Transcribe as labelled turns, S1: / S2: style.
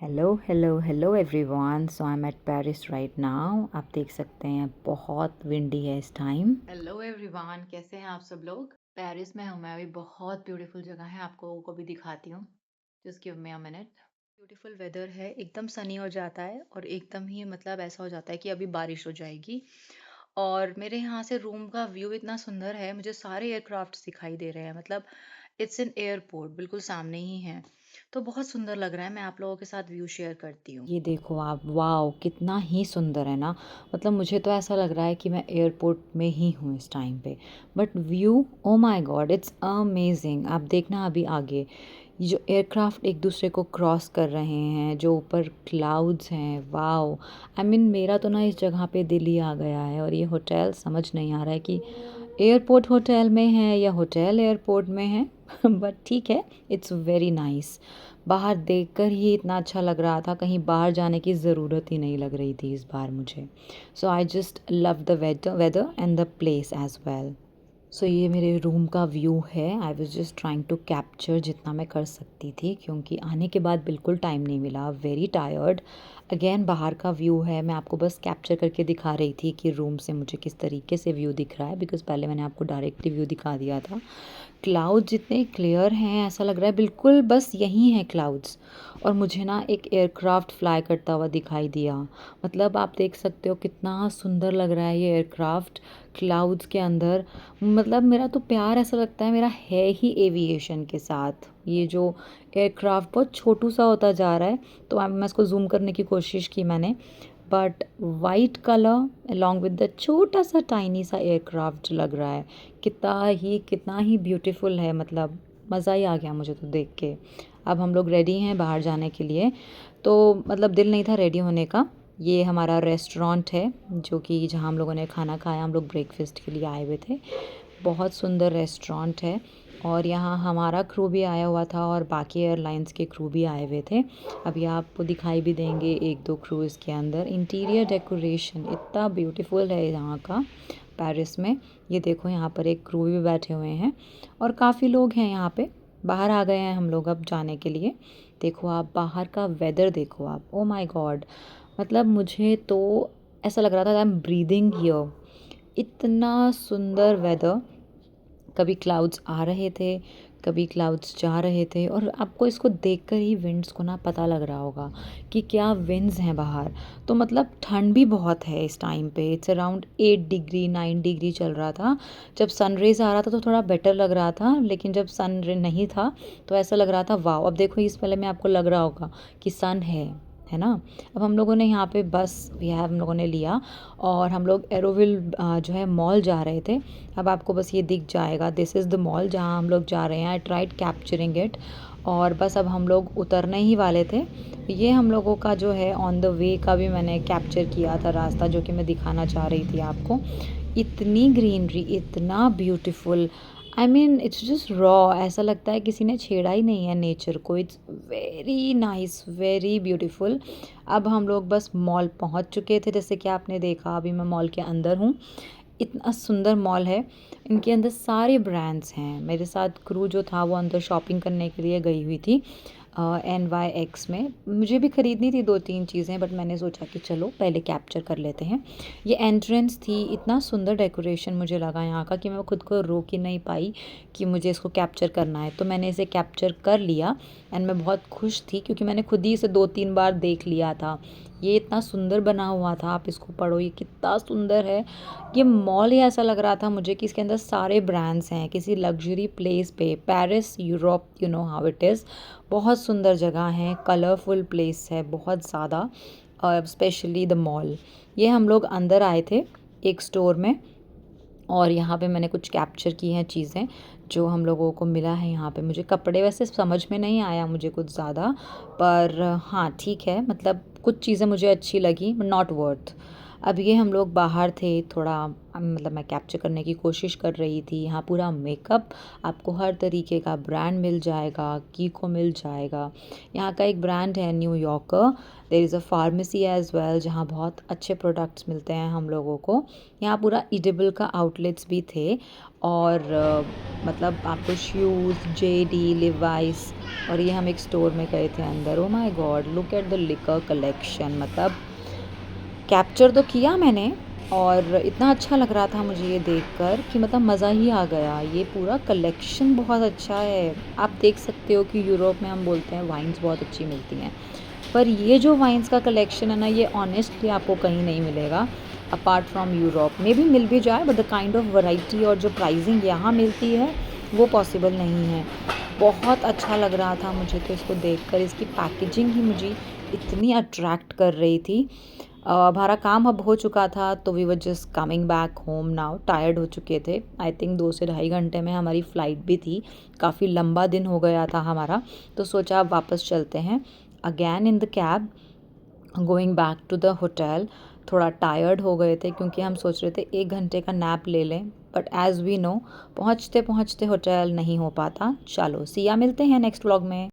S1: Hello everyone. So I am eight Paris right now. आप देख सकते हैं बहुत विंडी है इस टाइम।
S2: हेलो एवरीवन, कैसे हैं आप सब लोग। पेरिस में हूँ मैं अभी। बहुत ब्यूटीफुल जगह है, आपको को भी दिखाती हूँ। Just give me a minute. Beautiful weather है, एकदम सनी हो जाता है और एकदम ही मतलब ऐसा हो जाता है कि अभी बारिश हो जाएगी। और मेरे यहाँ से रूम का व्यू इतना सुंदर है, मुझे सारे एयरक्राफ्ट दिखाई दे रहे हैं। मतलब इट्स एन एयरपोर्ट, बिल्कुल सामने ही है। तो बहुत सुंदर लग रहा है। मैं आप लोगों के साथ व्यू शेयर करती हूँ।
S1: ये देखो आप, वाओ कितना ही सुंदर है ना। मतलब मुझे तो ऐसा लग रहा है कि मैं एयरपोर्ट में ही हूँ इस टाइम पे। But view, oh my God, it's amazing. आप देखना अभी आगे ये जो एयरक्राफ्ट एक दूसरे को क्रॉस कर रहे हैं, जो ऊपर क्लाउड्स हैं, वाओ। आई मीन मेरा तो ना इस जगह पे दिल ही आ गया है। और ये होटल समझ नहीं आ रहा है कि एयरपोर्ट होटल में है या होटल एयरपोर्ट में है। बट ठीक है, इट्स वेरी नाइस। बाहर देखकर ही इतना अच्छा लग रहा था, कहीं बाहर जाने की ज़रूरत ही नहीं लग रही थी इस बार मुझे। So I just love the weather and the place as well. सो ये मेरे रूम का व्यू है। I was just trying to capture जितना मैं कर सकती थी, क्योंकि आने के बाद बिल्कुल टाइम नहीं मिला, वेरी टायर्ड। अगेन बाहर का व्यू है, मैं आपको बस कैप्चर करके दिखा रही थी कि रूम से मुझे किस तरीके से व्यू दिख रहा है, बिकॉज़ पहले मैंने आपको डायरेक्टली व्यू दिखा दिया था। क्लाउड्स इतने क्लियर हैं, ऐसा लग रहा है बिल्कुल बस यहीं हैं क्लाउड्स। और मुझे ना एक एयरक्राफ्ट फ्लाई करता हुआ दिखाई दिया। मतलब आप देख सकते हो कितना सुंदर लग रहा है ये एयरक्राफ्ट क्लाउड्स के अंदर। मतलब मेरा तो प्यार ऐसा लगता है मेरा है ही एविएशन के साथ। ये जो एयरक्राफ्ट बहुत छोटू सा होता जा रहा है, तो मैं इसको जूम करने की कोशिश की मैंने। But white colour along with the छोटा सा टाइनी सा एयरक्राफ्ट लग रहा है। कितना ही ब्यूटीफुल है। मतलब मज़ा ही आ गया मुझे तो देख के। अब हम लोग रेडी हैं बाहर जाने के लिए। तो मतलब दिल नहीं था रेडी होने का। ये हमारा रेस्टोरेंट है, जो कि जहाँ हम लोगों ने खाना खाया, हम लोग ब्रेकफास्ट के लिए आए हुए थे। बहुत सुंदर रेस्टोरेंट है। और यहाँ हमारा क्रू भी आया हुआ था और बाकी एयरलाइंस के क्रू भी आए हुए थे। अभी आपको दिखाई भी देंगे एक दो क्रू इसके अंदर। इंटीरियर डेकोरेशन इतना ब्यूटीफुल है यहाँ का पेरिस में। ये देखो यहाँ पर एक क्रू भी बैठे हुए हैं और काफ़ी लोग हैं यहाँ पे। बाहर आ गए हैं हम लोग अब जाने के लिए। देखो आप बाहर का वेदर देखो आप, ओ माय गॉड। मतलब मुझे तो ऐसा लग रहा था आई एम ब्रीदिंग हियर। इतना सुंदर वेदर। कभी क्लाउड्स आ रहे थे, कभी क्लाउड्स जा रहे थे। और आपको इसको देखकर ही विंड्स को ना पता लग रहा होगा कि क्या विंड्स हैं बाहर। तो मतलब ठंड भी बहुत है इस टाइम पे। इट्स अराउंड 8 डिग्री 9 डिग्री चल रहा था। जब सन रेज़ आ रहा था तो थोड़ा बेटर लग रहा था, लेकिन जब सन रे नहीं था तो ऐसा लग रहा था वाह। अब देखो इस पहले में आपको लग रहा होगा कि सन है ना। अब हम लोगों ने यहाँ पे बस भी है, हम लोगों ने लिया और हम लोग एरोविल जो है मॉल जा रहे थे। अब आपको बस ये दिख जाएगा, दिस इज़ द मॉल जहाँ हम लोग जा रहे हैं। I tried capturing it. और बस अब हम लोग उतरने ही वाले थे। ये हम लोगों का जो है ऑन द वे का भी मैंने कैप्चर किया था रास्ता, जो कि मैं दिखाना चाह रही थी आपको। इतनी ग्रीनरी, इतना beautiful. I mean it's just raw. ऐसा लगता है किसी ने छेड़ा ही नहीं है नेचर को। It's very nice, very beautiful. अब हम लोग बस मॉल पहुंच चुके थे, जैसे कि आपने देखा। अभी मैं मॉल के अंदर हूँ। इतना सुंदर मॉल है। इनके अंदर सारे ब्रांड्स हैं। मेरे साथ क्रू जो था वो अंदर शॉपिंग करने के लिए गई हुई थी NYX में। मुझे भी ख़रीदनी थी दो तीन चीज़ें, बट मैंने सोचा कि चलो पहले कैप्चर कर लेते हैं। ये एंट्रेंस थी, इतना सुंदर डेकोरेशन मुझे लगा यहाँ का कि मैं खुद को रोक ही नहीं पाई कि मुझे इसको कैप्चर करना है। तो मैंने इसे कैप्चर कर लिया एंड मैं बहुत खुश थी, क्योंकि मैंने खुद ही इसे 2-3 बार देख लिया था। ये इतना सुंदर बना हुआ था, आप इसको पढ़ो, ये कितना सुंदर है। ये मॉल ही ऐसा लग रहा था मुझे कि इसके अंदर सारे ब्रांड्स हैं, किसी लग्जरी प्लेस पे। Paris Europe, you know how it is. बहुत सुंदर जगह है, कलरफुल प्लेस है बहुत ज़्यादा। और स्पेशली द मॉल। ये हम लोग अंदर आए थे एक स्टोर में, और यहाँ पे मैंने कुछ कैप्चर की हैं चीज़ें जो हम लोगों को मिला है यहाँ पे। मुझे कपड़े वैसे समझ में नहीं आया मुझे कुछ ज़्यादा, पर हाँ ठीक है। मतलब कुछ चीज़ें मुझे अच्छी लगी, नॉट वर्थ। अब ये हम लोग बाहर थे, थोड़ा मतलब मैं कैप्चर करने की कोशिश कर रही थी। यहाँ पूरा मेकअप आपको हर तरीके का ब्रांड मिल जाएगा, कीको मिल जाएगा। यहाँ का एक ब्रांड है New Yorker, there is a pharmacy as well, जहाँ बहुत अच्छे प्रोडक्ट्स मिलते हैं हम लोगों को। यहाँ पूरा ईडेबल का आउटलेट्स भी थे, और मतलब आपको शूज़, जेडी, लिवाइस, और ये हम एक स्टोर में गए थे अंदर। Oh my God, look at the liquor collection. मतलब कैप्चर तो किया मैंने, और इतना अच्छा लग रहा था मुझे ये देखकर कि मतलब मज़ा ही आ गया। ये पूरा कलेक्शन बहुत अच्छा है। आप देख सकते हो कि यूरोप में हम बोलते हैं वाइन्स बहुत अच्छी मिलती हैं, पर ये जो वाइन्स का कलेक्शन है ना, ये ऑनेस्टली आपको कहीं नहीं मिलेगा अपार्ट फ्रॉम यूरोप। में भी मिल भी जाए, but the kind of variety और जो प्राइसिंग यहाँ मिलती है वो पॉसिबल नहीं है। बहुत अच्छा लग रहा था मुझे तो इसको देखकर। इसकी पैकेजिंग ही मुझे इतनी अट्रैक्ट कर रही थी। हमारा काम अब हो चुका था, तो we were just coming back home now. Tired हो चुके थे। आई थिंक 2 से ढाई घंटे में हमारी फ़्लाइट भी थी। काफ़ी लंबा दिन हो गया था हमारा, तो सोचा अब वापस चलते हैं। Again in the cab going back to the hotel. थोड़ा टायर्ड हो गए थे क्योंकि हम सोच रहे थे 1 घंटे का नैप ले लें, बट एज़ वी नो पहुँचते पहुँचते होटल नहीं हो पाता। चलो सिया, मिलते हैं नेक्स्ट व्लॉग में।